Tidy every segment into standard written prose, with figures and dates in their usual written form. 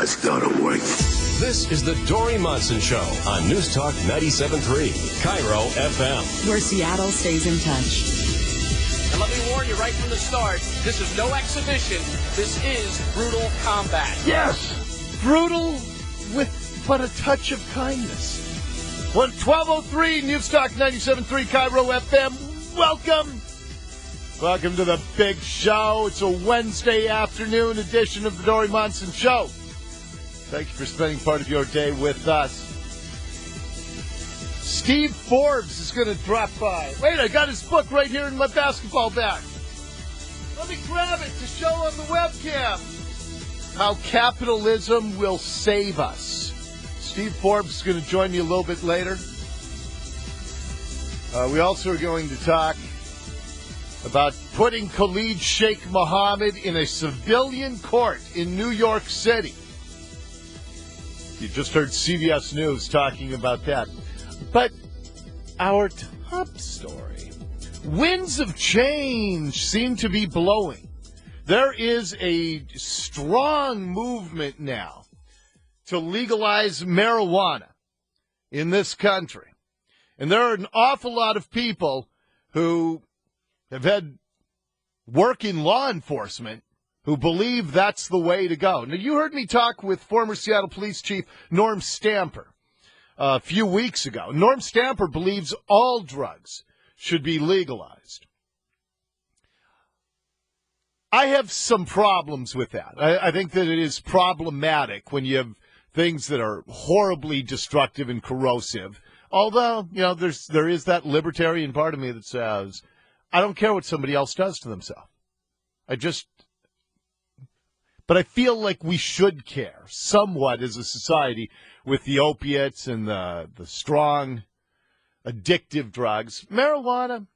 Let's go to work. This is the Dori Monson Show on News Talk 97.3, Cairo FM. Where Seattle stays in touch. And let me warn you right from the start, this is no exhibition. This is brutal combat. Yes, brutal with but a touch of kindness. 1203 News Talk 97.3, Cairo FM. Welcome to the big show. It's a Wednesday afternoon edition of the Dori Monson Show. Thank you for spending part of your day with us. Steve Forbes is going to drop by. Wait, I got his book right here in my basketball bag. Let me grab it to show on the webcam. How capitalism will save us. Steve Forbes is going to join you a little bit later. We also are going to talk about putting Khalid Sheikh Mohammed in a civilian court in New York City. You just heard CBS News talking about that. But our top story, winds of change seem to be blowing. There is a strong movement now to legalize marijuana in this country. And there are an awful lot of people who have had work in law enforcement who believe that's the way to go. Now, you heard me talk with former Seattle Police Chief Norm Stamper a few weeks ago. Norm Stamper believes all drugs should be legalized. I have some problems with that. I think that it is problematic when you have things that are horribly destructive and corrosive. Although, there is that libertarian part of me that says, I don't care what somebody else does to themselves. But I feel like we should care somewhat as a society with the opiates and the strong addictive drugs. Marijuana,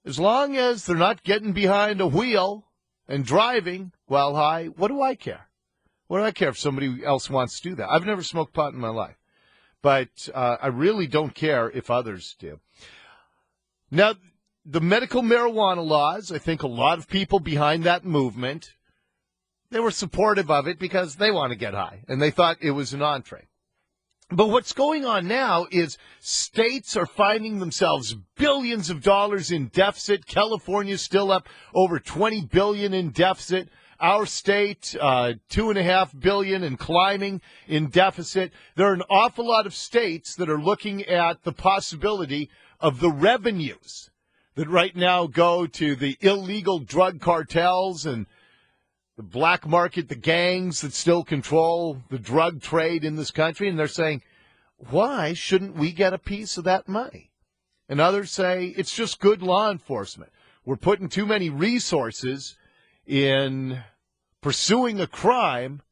as long as they're not getting behind a wheel and driving while high, what do I care? What do I care if somebody else wants to do that? I've never smoked pot in my life, but I really don't care if others do. Now, the medical marijuana laws, I think a lot of people behind that movement, they were supportive of it because they want to get high, and they thought it was an entree. But what's going on now is states are finding themselves billions of dollars in deficit. California's still up over $20 billion in deficit. Our state, $2.5 billion and climbing in deficit. There are an awful lot of states that are looking at the possibility of the revenues that right now go to the illegal drug cartels and the black market, the gangs that still control the drug trade in this country. And they're saying, why shouldn't we get a piece of that money? And others say it's just good law enforcement. We're putting too many resources in pursuing a crime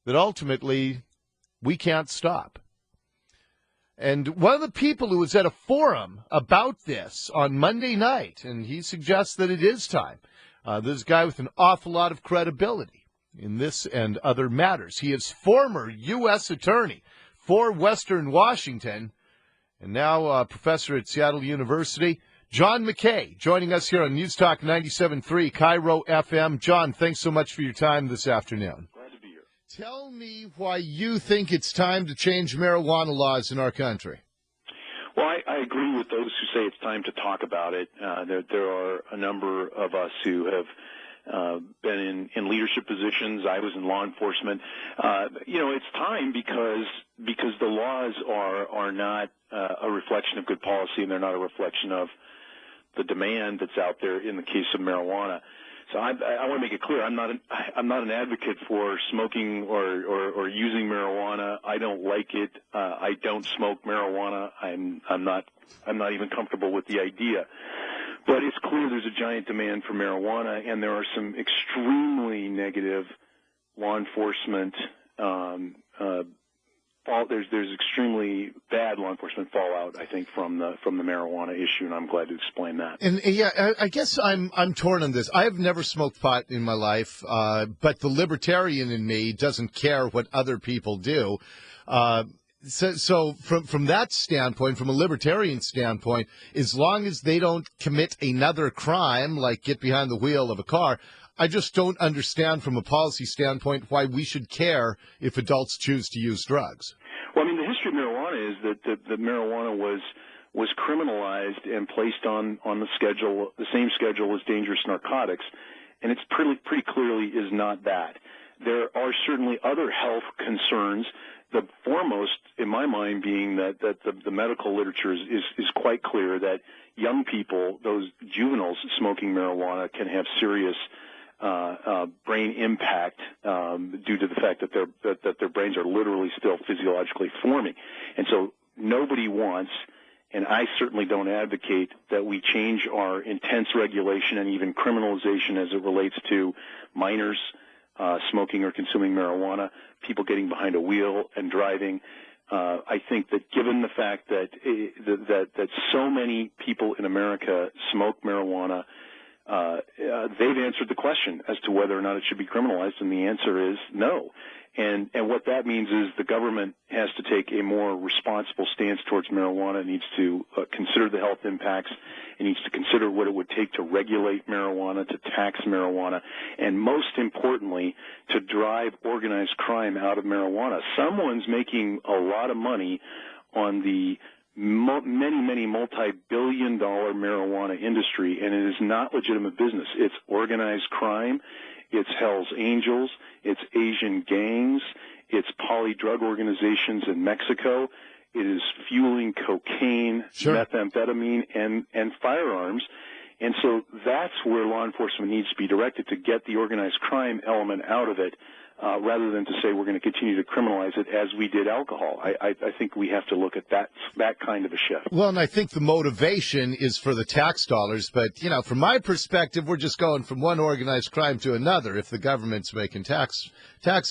that ultimately we can't stop. And one of the people who was at a forum about this on Monday night, and he suggests that it is time. This is a guy with an awful lot of credibility in this and other matters. He is former U.S. Attorney for Western Washington and now a professor at Seattle University. John McKay joining us here on News Talk 97.3, Cairo FM. John, thanks so much for your time this afternoon. Glad to be here. Tell me why you think it's time to change marijuana laws in our country. Well, I agree with those who say it's time to talk about it. There are a number of us who have been in leadership positions. I was in law enforcement. It's time because the laws are not a reflection of good policy, and they're not a reflection of the demand that's out there in the case of marijuana. So I want to make it clear, I'm not an advocate for smoking or using marijuana. I don't like it. I don't smoke marijuana. I'm not even comfortable with the idea. But it's clear there's a giant demand for marijuana, and there are some extremely negative law enforcement there's extremely bad law enforcement fallout, I think, from the marijuana issue, and I'm glad to explain that. And I guess I'm torn on this. I have never smoked pot in my life, but the libertarian in me doesn't care what other people do. So from that standpoint, from a libertarian standpoint, as long as they don't commit another crime, like get behind the wheel of a car, I just don't understand from a policy standpoint why we should care if adults choose to use drugs. Well, I mean, the history of marijuana is that marijuana was criminalized and placed on the schedule, the same schedule as dangerous narcotics, and it's pretty clearly is not that. There are certainly other health concerns, the foremost in my mind being that the medical literature is quite clear that young people, those juveniles smoking marijuana, can have serious brain impact due to the fact that their brains are literally still physiologically forming. And so nobody wants, and I certainly don't advocate, that we change our intense regulation and even criminalization as it relates to minors smoking or consuming marijuana, people getting behind a wheel and driving. I think that given the fact that so many people in America smoke marijuana, they've answered the question as to whether or not it should be criminalized, and the answer is no. And what that means is the government has to take a more responsible stance towards marijuana. It needs to consider the health impacts. It needs to consider what it would take to regulate marijuana, to tax marijuana, and most importantly, to drive organized crime out of marijuana. Someone's making a lot of money on the many multi-billion-dollar marijuana industry, and it is not legitimate business. It's organized crime. It's Hell's Angels, it's Asian gangs, it's poly-drug organizations in Mexico, it is fueling cocaine, methamphetamine, and firearms. And so that's where law enforcement needs to be directed, to get the organized crime element out of it, rather than to say we're going to continue to criminalize it as we did alcohol. I think we have to look at that kind of a shift. Well, and I think the motivation is for the tax dollars, but, from my perspective, we're just going from one organized crime to another if the government's making tax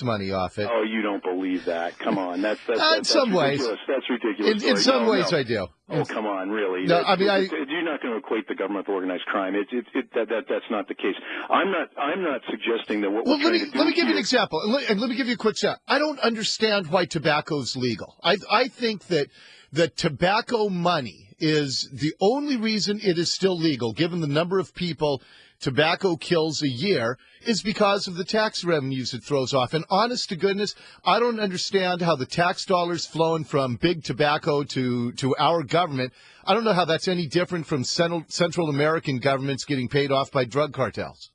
money off it. Oh, you don't believe that. Come on. That's in some ways. Ridiculous. That's ridiculous. In some ways, I do. Oh, come on, really? No, I mean, you're not going to equate the government with organized crime. That's not the case. I'm not suggesting that what we're trying to do. Let me give you an example, and let me give you a quick shot. I don't understand why tobacco's legal. I think that tobacco money is the only reason it is still legal, given the number of people tobacco kills a year, is because of the tax revenues it throws off. And honest to goodness, I don't understand how the tax dollars flowing from big tobacco to our government, I don't know how that's any different from Central American governments getting paid off by drug cartels.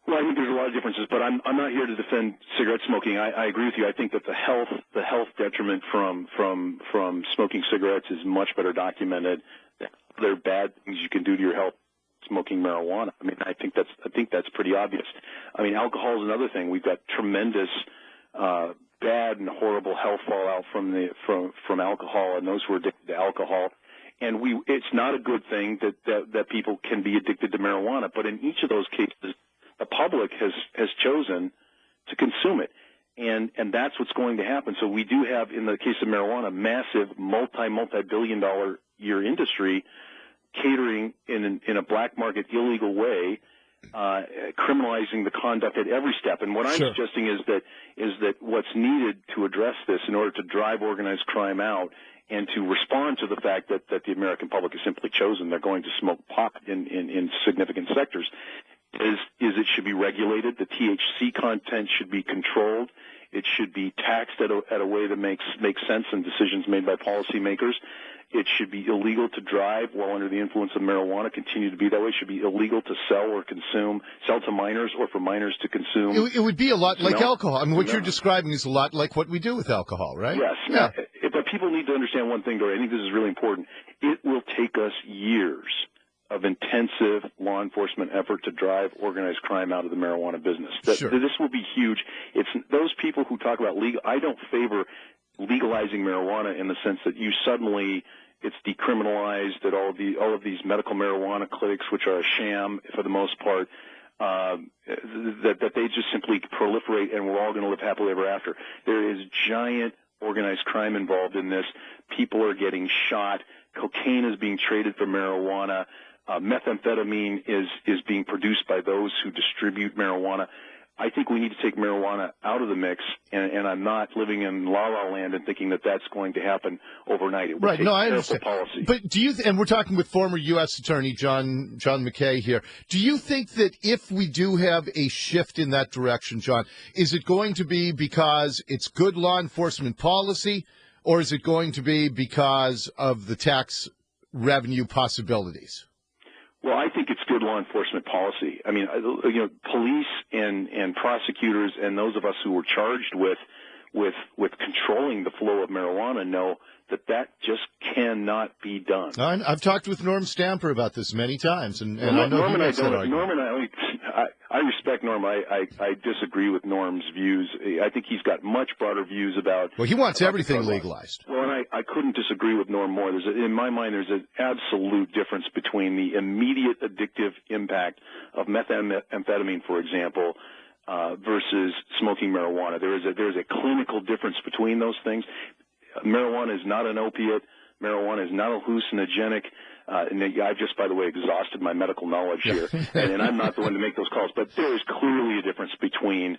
Well, I think there's a lot of differences, but I'm not here to defend cigarette smoking. I agree with you. I think that the health detriment from smoking cigarettes is much better documented. There are bad things you can do to your health smoking marijuana. I mean, I think that's pretty obvious. I mean, alcohol is another thing. We've got tremendous bad and horrible health fallout from alcohol and those who are addicted to alcohol. And it's not a good thing that people can be addicted to marijuana. But in each of those cases, the public has chosen to consume it. And that's what's going to happen. So we do have, in the case of marijuana, massive multi-billion-dollar year industry catering in a black market illegal way, criminalizing the conduct at every step. And what I'm suggesting is that what's needed to address this in order to drive organized crime out and to respond to the fact that the American public has simply chosen they're going to smoke pot in significant sectors is it should be regulated. The THC content should be controlled. It should be taxed at a way that makes sense in decisions made by policymakers. It should be illegal to drive while under the influence of marijuana, continue to be that way. It should be illegal to sell to minors or for minors to consume. It would be a lot like alcohol. I mean, what you're describing is a lot like what we do with alcohol, right? Yes. Yeah. But people need to understand one thing, Dori. I think this is really important. It will take us years of intensive law enforcement effort to drive organized crime out of the marijuana business. This will be huge. It's those people who talk about legal. I don't favor legalizing marijuana in the sense that you suddenly it's decriminalized at all of these medical marijuana clinics, which are a sham for the most part, that they just simply proliferate and we're all going to live happily ever after. There is giant organized crime involved in this. People are getting shot. Cocaine is being traded for marijuana. Methamphetamine is being produced by those who distribute marijuana. I think we need to take marijuana out of the mix, and I'm not living in la-la land and thinking that that's going to happen overnight. It would Right. take No, I careful understand. policy. But do you? And we're talking with former U.S. Attorney John McKay here. Do you think that if we do have a shift in that direction, John, is it going to be because it's good law enforcement policy, or is it going to be because of the tax revenue possibilities? Well, I think it's good law enforcement policy. I mean, police and prosecutors and those of us who were charged with controlling the flow of marijuana know that just cannot be done. I've talked with Norm Stamper about this many times, and I know Norm he makes that argument. Norm and I respect Norm. I disagree with Norm's views. I think he's got much broader views about. Well, he wants everything legalized. Well, and I couldn't disagree with Norm more. In my mind, there's an absolute difference between the immediate addictive impact of methamphetamine, for example, versus smoking marijuana. There is a clinical difference between those things. Marijuana is not an opiate. Marijuana is not a hallucinogenic. And I've just, by the way, exhausted my medical knowledge here, and I'm not the one to make those calls. But there is clearly a difference between